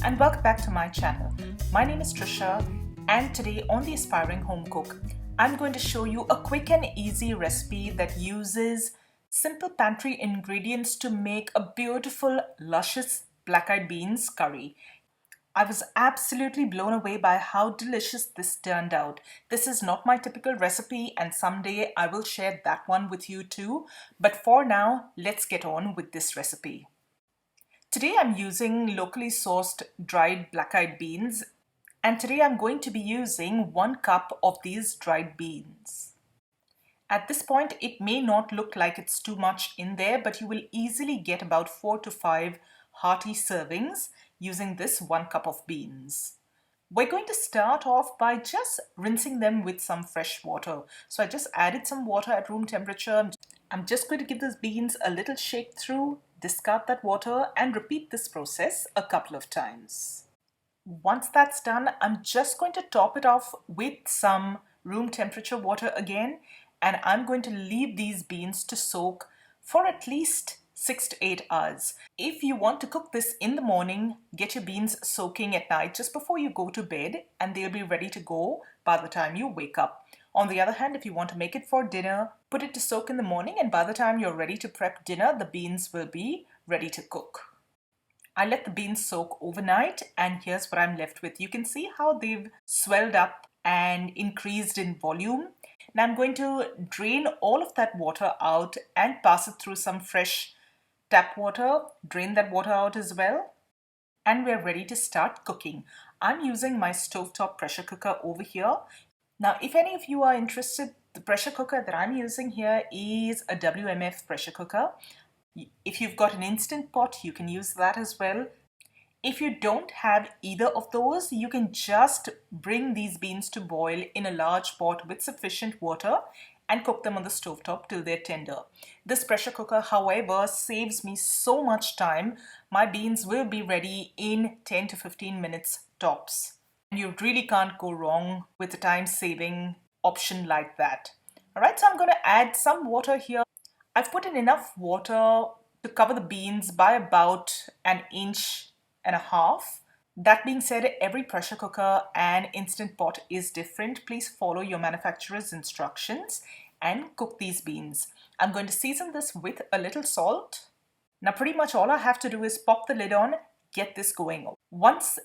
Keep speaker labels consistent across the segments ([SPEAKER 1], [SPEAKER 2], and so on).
[SPEAKER 1] and welcome back to my channel. My name is Trisha, and today on The Aspiring Home Cook, I'm going to show you a quick and easy recipe that uses simple pantry ingredients to make a beautiful, luscious black-eyed beans curry. I was absolutely blown away by how delicious this turned out. This is not my typical recipe, and someday I will share that one with you too. But for now, let's get on with this recipe. Today I'm using locally sourced dried black-eyed beans, and today I'm going to be using 1 cup of these dried beans. At this point, it may not look like it's too much in there, but you will easily get about 4 to 5 hearty servings using this 1 cup of beans. We're going to start off by just rinsing them with some fresh water. So I just added some water at room temperature. I'm just going to give these beans a little shake through, discard that water, and repeat this process a couple of times. Once that's done, I'm just going to top it off with some room temperature water again, and I'm going to leave these beans to soak for at least 6 to 8 hours. If you want to cook this in the morning, get your beans soaking at night just before you go to bed, and they'll be ready to go by the time you wake up. On the other hand, if you want to make it for dinner, put it to soak in the morning, and by the time you're ready to prep dinner, the beans will be ready to cook. I let the beans soak overnight, and here's what I'm left with. You can see how they've swelled up and increased in volume. Now I'm going to drain all of that water out and pass it through some fresh tap water. Drain that water out as well. And we're ready to start cooking. I'm using my stovetop pressure cooker over here. Now, if any of you are interested, the pressure cooker that I'm using here is a WMF pressure cooker. If you've got an Instant Pot, you can use that as well. If you don't have either of those, you can just bring these beans to boil in a large pot with sufficient water and cook them on the stovetop till they're tender. This pressure cooker, however, saves me so much time. My beans will be ready in 10 to 15 minutes tops. And you really can't go wrong with a time-saving option like that. All right, so I'm going to add some water here. I've put in enough water to cover the beans by about 1.5 inches. That being said, every pressure cooker and Instant Pot is different. Please follow your manufacturer's instructions and cook these beans. I'm going to season this with a little salt. Now pretty much all I have to do is pop the lid on, get this going. Once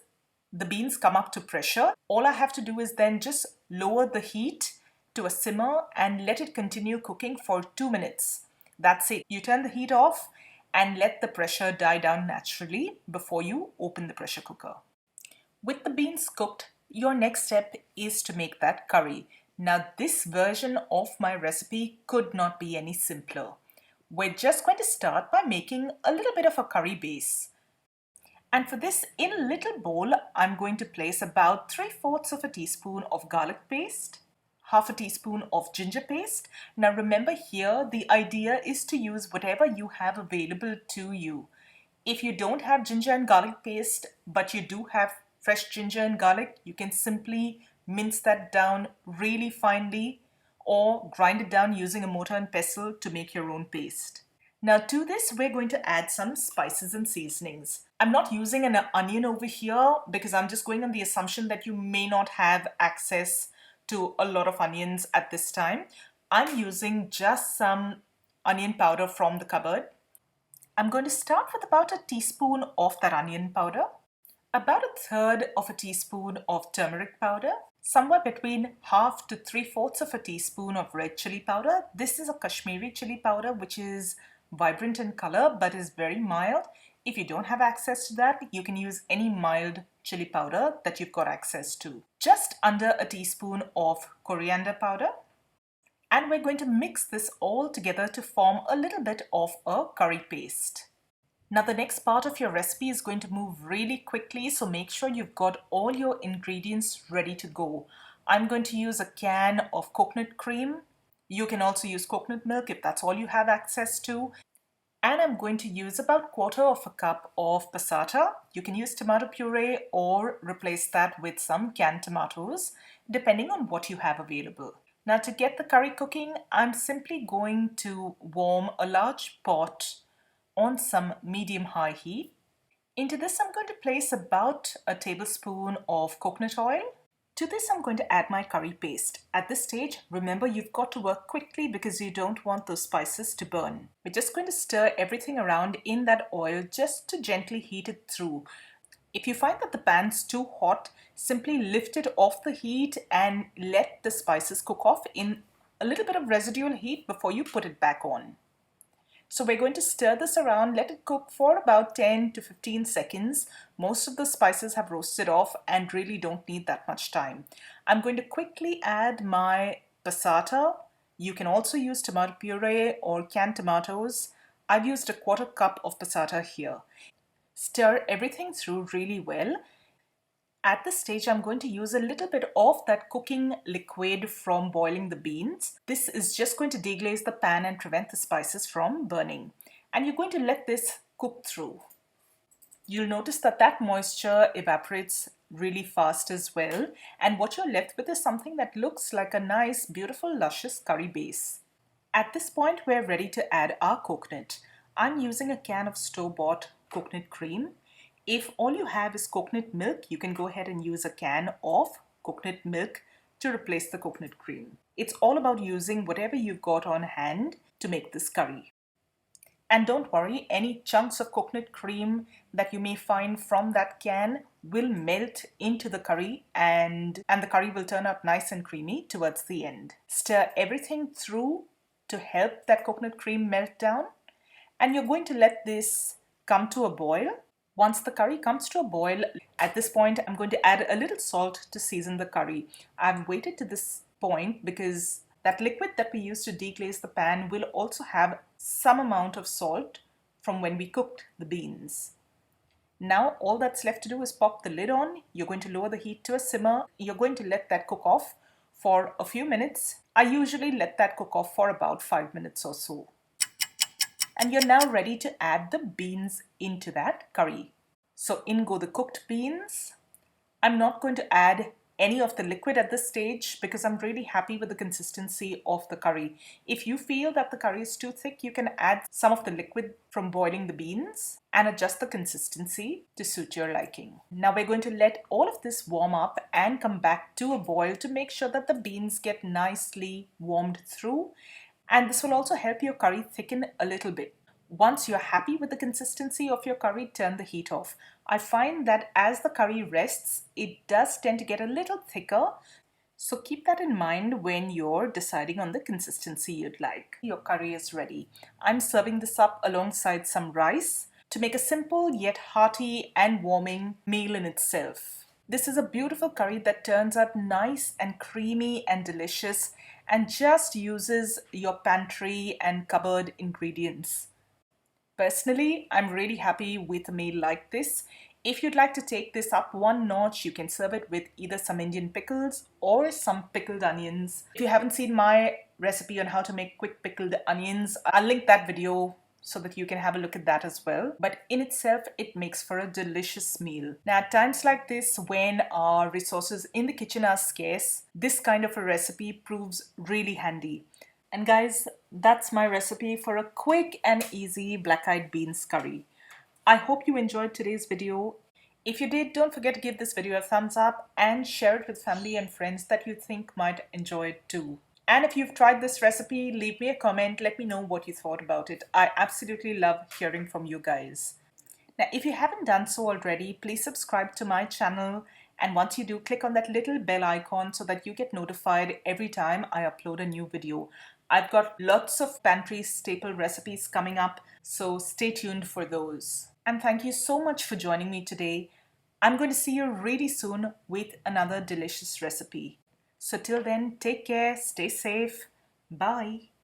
[SPEAKER 1] the beans come up to pressure, all I have to do is then just lower the heat to a simmer and let it continue cooking for 2 minutes. That's it. You turn the heat off and let the pressure die down naturally before you open the pressure cooker. With the beans cooked, your next step is to make that curry. Now this version of my recipe could not be any simpler. We're just going to start by making a little bit of a curry base. And for this, in a little bowl, I'm going to place about 3/4 of a teaspoon of garlic paste, 1/2 teaspoon of ginger paste. Now remember here, the idea is to use whatever you have available to you. If you don't have ginger and garlic paste, but you do have fresh ginger and garlic, you can simply mince that down really finely or grind it down using a mortar and pestle to make your own paste. Now to this, we're going to add some spices and seasonings. I'm not using an onion over here because I'm just going on the assumption that you may not have access to a lot of onions at this time. I'm using just some onion powder from the cupboard. I'm going to start with about a teaspoon of that onion powder, about 1/3 of a teaspoon of turmeric powder, somewhere between 1/2 to 3/4 of a teaspoon of red chili powder. This is a Kashmiri chili powder, which is vibrant in color but is very mild. If you don't have access to that, you can use any mild chili powder that you've got access to. Just under a teaspoon of coriander powder. And we're going to mix this all together to form a little bit of a curry paste. Now the next part of your recipe is going to move really quickly, so make sure you've got all your ingredients ready to go. I'm going to use a can of coconut cream. You can also use coconut milk if that's all you have access to. And I'm going to use about 1/4 cup of passata. You can use tomato puree or replace that with some canned tomatoes, depending on what you have available. Now to get the curry cooking, I'm simply going to warm a large pot on some medium-high heat. Into this, I'm going to place about a tablespoon of coconut oil. To this, I'm going to add my curry paste. At this stage, remember you've got to work quickly because you don't want those spices to burn. We're just going to stir everything around in that oil just to gently heat it through. If you find that the pan's too hot, simply lift it off the heat and let the spices cook off in a little bit of residual heat before you put it back on. So we're going to stir this around, let it cook for about 10 to 15 seconds. Most of the spices have roasted off and really don't need that much time. I'm going to quickly add my passata. You can also use tomato puree or canned tomatoes. I've used a 1/4 cup of passata here. Stir everything through really well. At this stage, I'm going to use a little bit of that cooking liquid from boiling the beans. This is just going to deglaze the pan and prevent the spices from burning. And you're going to let this cook through. You'll notice that that moisture evaporates really fast as well. And what you're left with is something that looks like a nice, beautiful, luscious curry base. At this point, we're ready to add our coconut. I'm using a can of store-bought coconut cream. If all you have is coconut milk, you can go ahead and use a can of coconut milk to replace the coconut cream. It's all about using whatever you've got on hand to make this curry. And don't worry, any chunks of coconut cream that you may find from that can will melt into the curry and the curry will turn out nice and creamy towards the end. Stir everything through to help that coconut cream melt down, and you're going to let this come to a boil. Once the curry comes to a boil, at this point I'm going to add a little salt to season the curry. I've waited to this point because that liquid that we use to deglaze the pan will also have some amount of salt from when we cooked the beans. Now all that's left to do is pop the lid on. You're going to lower the heat to a simmer. You're going to let that cook off for a few minutes. I usually let that cook off for about 5 minutes or so. And you're now ready to add the beans into that curry. So in go the cooked beans. I'm not going to add any of the liquid at this stage because I'm really happy with the consistency of the curry. If you feel that the curry is too thick, you can add some of the liquid from boiling the beans and adjust the consistency to suit your liking. Now we're going to let all of this warm up and come back to a boil to make sure that the beans get nicely warmed through. And this will also help your curry thicken a little bit. Once you're happy with the consistency of your curry, turn the heat off. I find that as the curry rests, it does tend to get a little thicker. So keep that in mind when you're deciding on the consistency you'd like. Your curry is ready. I'm serving this up alongside some rice to make a simple yet hearty and warming meal in itself. This is a beautiful curry that turns out nice and creamy and delicious and just uses your pantry and cupboard ingredients. Personally, I'm really happy with a meal like this. If you'd like to take this up one notch, you can serve it with either some Indian pickles or some pickled onions. If you haven't seen my recipe on how to make quick pickled onions, I'll link that video so that you can have a look at that as well. But in itself, it makes for a delicious meal. Now, at times like this, when our resources in the kitchen are scarce, this kind of a recipe proves really handy. And guys, that's my recipe for a quick and easy black-eyed beans curry. I hope you enjoyed today's video. If you did, don't forget to give this video a thumbs up and share it with family and friends that you think might enjoy it too. And if you've tried this recipe, leave me a comment. Let me know what you thought about it. I absolutely love hearing from you guys. Now, if you haven't done so already, please subscribe to my channel. And once you do, click on that little bell icon so that you get notified every time I upload a new video. I've got lots of pantry staple recipes coming up, so stay tuned for those. And thank you so much for joining me today. I'm going to see you really soon with another delicious recipe. So till then, take care, stay safe, bye.